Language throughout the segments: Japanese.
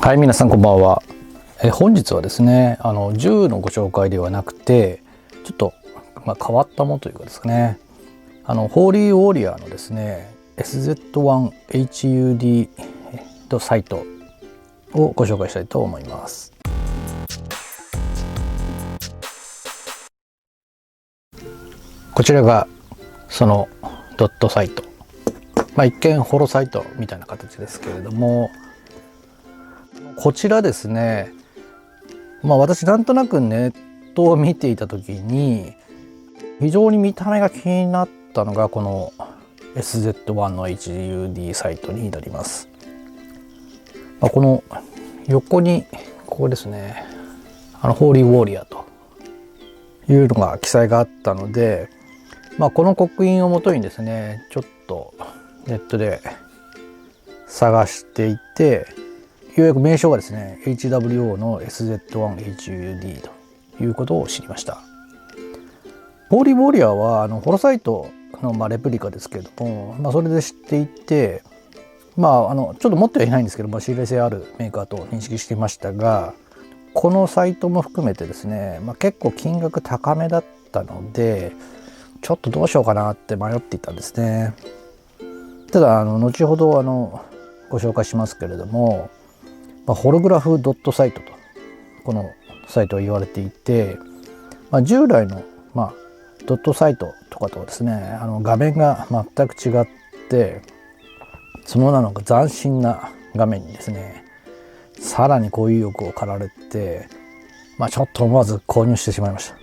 はい、皆さんこんばんは。本日はですね、銃のご紹介ではなくて、ちょっと、変わったものというかですね、ホーリーウォリアーのですね、SZ1HUD サイトをご紹介したいと思います。こちらがそのドットサイト。一見ホロサイトみたいな形ですけれども、こちらですね、私なんとなくネットを見ていた時に非常に見た目が気になったのがこの SZ1 の HUD サイトになります。この横にここですね、ホーリーウォーリアーというのが記載があったので、この刻印をもとにですね、ちょっとネットで探していて、ようやく名称がですね HWO の SZ1HUD ということを知りました。ホーリーウォリアーはホロサイトのレプリカですけれども、それで知っていて、ちょっと持ってはいないんですけど、信頼性あるメーカーと認識していましたが、このサイトも含めてですね、結構金額高めだったのでちょっとどうしようかなって迷っていたんですね。ただ後ほどご紹介しますけれども、ホログラフドットサイトとこのサイトは言われていて、従来の、ドットサイトとかとはですね、画面が全く違って、その名の斬新な画面にですね、さらにこういう欲を駆られて、ちょっと思わず購入してしまいました。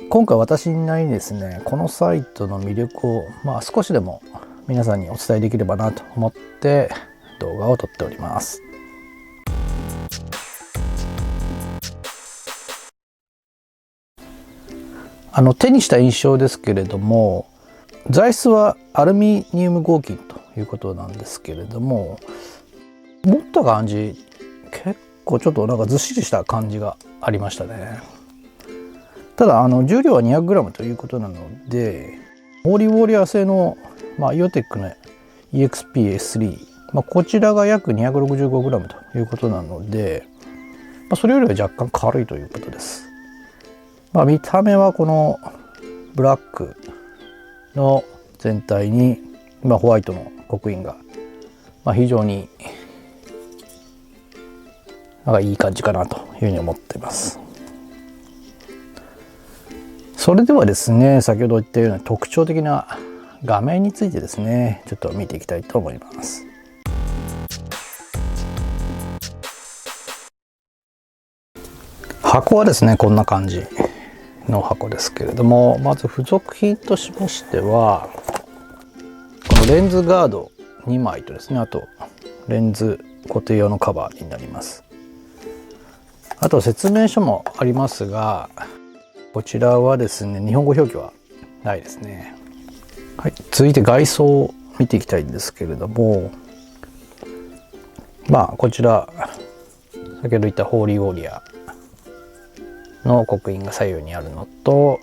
今回私なりにですね、このサイトの魅力を少しでも皆さんにお伝えできればなと思って動画を撮っております。手にした印象ですけれども、材質はアルミニウム合金ということなんですけれども、持った感じ結構ちょっとずっしりした感じがありましたね。ただ重量は 200g ということなので、ホーリーウォリアー製の、イオテックの EXP-S3、こちらが約 265g ということなので、それよりは若干軽いということです。見た目はこのブラックの全体にホワイトの刻印が非常にいい感じかなというふうに思っています。それではですね、先ほど言ったような特徴的な画面についてですね、ちょっと見ていきたいと思います。箱はですね、こんな感じの箱ですけれども、まず付属品としましてはこのレンズガード2枚とですね、あとレンズ固定用のカバーになります。あと説明書もありますが、こちらはですね、日本語表記はないですね。はい、続いて外装を見ていきたいんですけれども、こちら先ほど言ったホーリーウォリアーの刻印が左右にあるのと、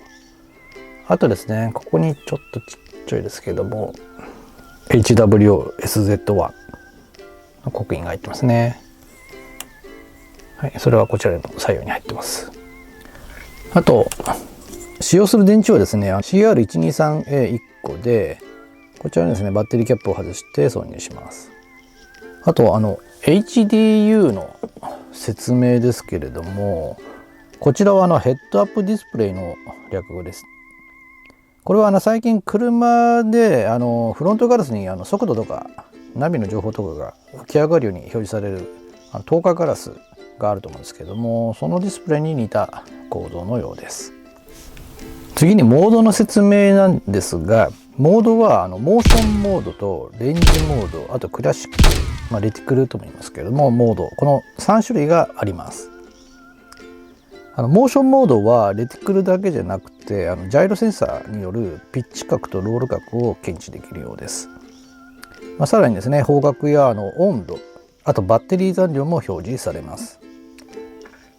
あとですね、ここにちょっとちっちゃいですけれども HWO-SZ1 の刻印が入ってますね。はい、それはこちらにも左右に入ってます。あと使用する電池はですね CR123A1 個で、こちらにですねバッテリーキャップを外して挿入します。あとHDU の説明ですけれども、こちらはヘッドアップディスプレイの略語です。これは最近車でフロントガラスに速度とかナビの情報とかが浮き上がるように表示される透過ガラスがあると思うんですけども、そのディスプレイに似た構造のようです。次にモードの説明なんですが、モードはモーションモードとレンジモード、あとクラシック、レティクルとも言いますけれどもモード、この3種類があります。モーションモードはレティクルだけじゃなくてジャイロセンサーによるピッチ角とロール角を検知できるようです。さらにですね、方角や温度、あとバッテリー残量も表示されます。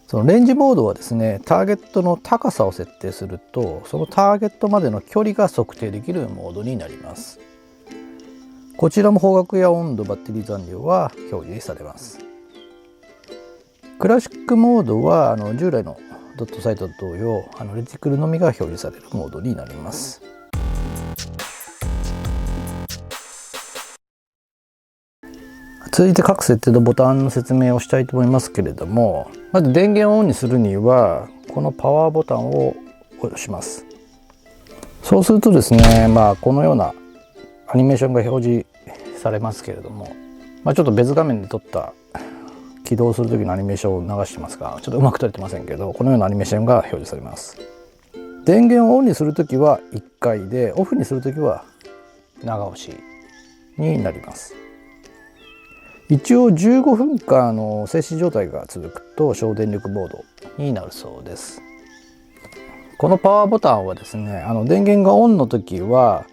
そのレンジモードはですね、ターゲットの高さを設定するとそのターゲットまでの距離が測定できるモードになります。こちらも方角や温度、バッテリー残量は表示されます。クラシックモードは従来のドットサイトと同様レティクルのみが表示されるモードになります。続いて各設定のボタンの説明をしたいと思いますけれども、まず電源をオンにするにはこのパワーボタンを押します。そうするとですね、このようなアニメーションが表示されますけれども、ちょっと別画面で撮った起動する時のアニメーションを流してますが、ちょっとうまく撮れてませんけど、このようなアニメーションが表示されます。電源をオンにする時は1回で、オフにする時は長押しになります。一応15分間静止状態が続くと省電力モードになるそうです。このパワーボタンはですね、電源がオンの時は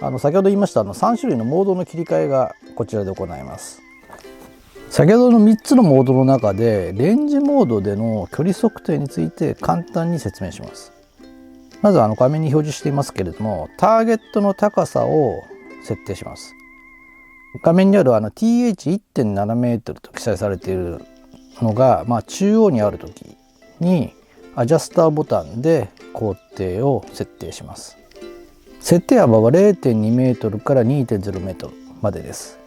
先ほど言いました3種類のモードの切り替えがこちらで行います。先ほどの3つのモードの中でレンジモードでの距離測定について簡単に説明します。まず画面に表示していますけれども、ターゲットの高さを設定します。画面にあるTH1.7 メートルと記載されているのが、中央にある時にアジャスターボタンで高低を設定します。設定幅は 0.2 メートルから 2.0 メートルまでです。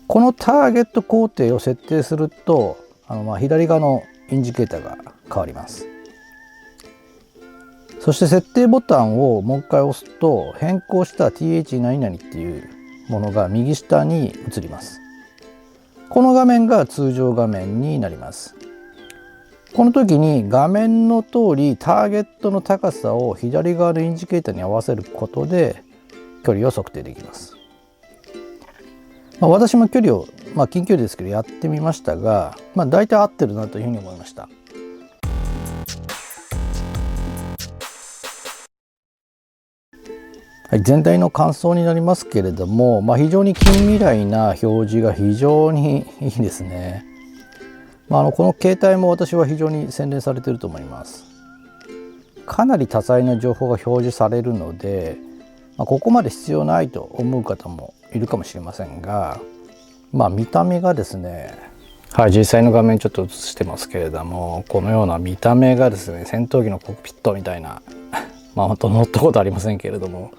このターゲット高低を設定すると左側のインジケーターが変わります。そして設定ボタンをもう一回押すと変更した TH 何々っていうものが右下に移ります。この画面が通常画面になります。この時に画面の通りターゲットの高さを左側のインジケーターに合わせることで距離を測定できます。私も距離を近距離ですけどやってみましたが、大体合ってるなというふうに思いました。はい、全体の感想になりますけれども、非常に近未来な表示が非常にいいですね。この携帯も私は非常に洗練されていると思います。かなり多彩な情報が表示されるので、ここまで必要ないと思う方もいるかもしれませんが、見た目がですね、はい、実際の画面ちょっと映してますけれども、このような見た目がですね、戦闘機のコックピットみたいな本当乗ったことありませんけれども、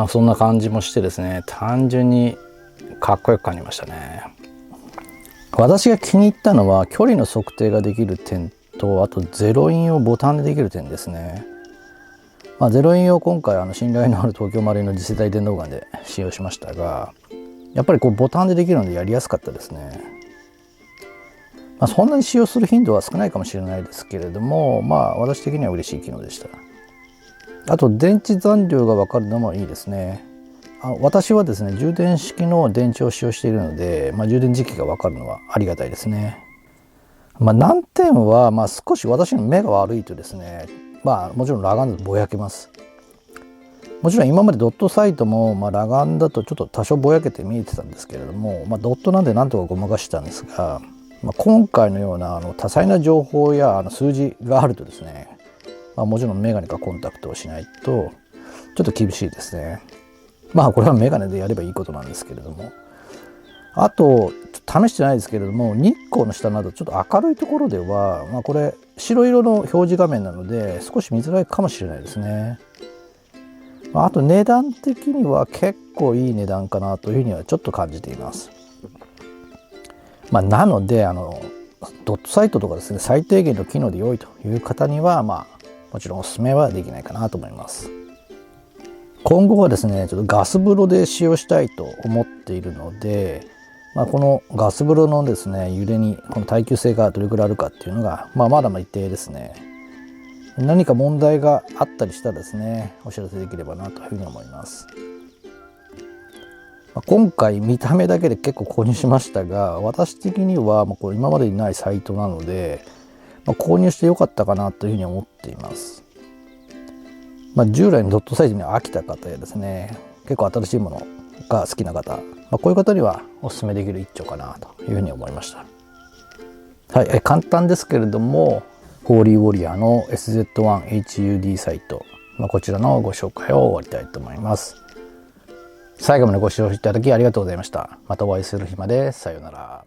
そんな感じもしてですね、単純にかっこよく感じましたね。私が気に入ったのは距離の測定ができる点と、あとゼロインをボタンでできる点ですね。ゼロインを今回信頼のある東京マリンの次世代電動ガンで使用しましたが、やっぱりボタンでできるのでやりやすかったですね。そんなに使用する頻度は少ないかもしれないですけれども、私的には嬉しい機能でした。あと電池残量が分かるのもいいですね。私はですね、充電式の電池を使用しているので、充電時期が分かるのはありがたいですね。難点は、少し私の目が悪いとですね、もちろん裸眼だとぼやけます。もちろん今までドットサイトも、裸眼だとちょっと多少ぼやけて見えてたんですけれども、ドットなんでなんとかごまかしたんですが、今回のような多彩な情報や数字があるとですね、もちろんメガネかコンタクトをしないとちょっと厳しいですね。これはメガネでやればいいことなんですけれども、あと試してないですけれども、日光の下などちょっと明るいところでは、これ白色の表示画面なので少し見づらいかもしれないですね。あと値段的には結構いい値段かなというふうにはちょっと感じています。なのでドットサイトとかですね、最低限の機能で良いという方にはもちろんおすすめはできないかなと思います。今後はですね、ちょっとガス風呂で使用したいと思っているので、このガス風呂のですね、揺れにこの耐久性がどれくらいあるかっていうのが、まだ一定ですね。何か問題があったりしたらですね、お知らせできればなというふうに思います。今回見た目だけで結構購入しましたが、私的にはこれ今までにないサイトなので、購入してよかったかなというふうに思っています。従来のドットサイトに飽きた方やですね、結構新しいものが好きな方、こういう方にはお勧めできる一丁かなというふうに思いました。はい、簡単ですけれども、ホーリーウォリアーの SZ1HUD サイト、こちらのご紹介を終わりたいと思います。最後までご視聴いただきありがとうございました。またお会いする日まで、さようなら。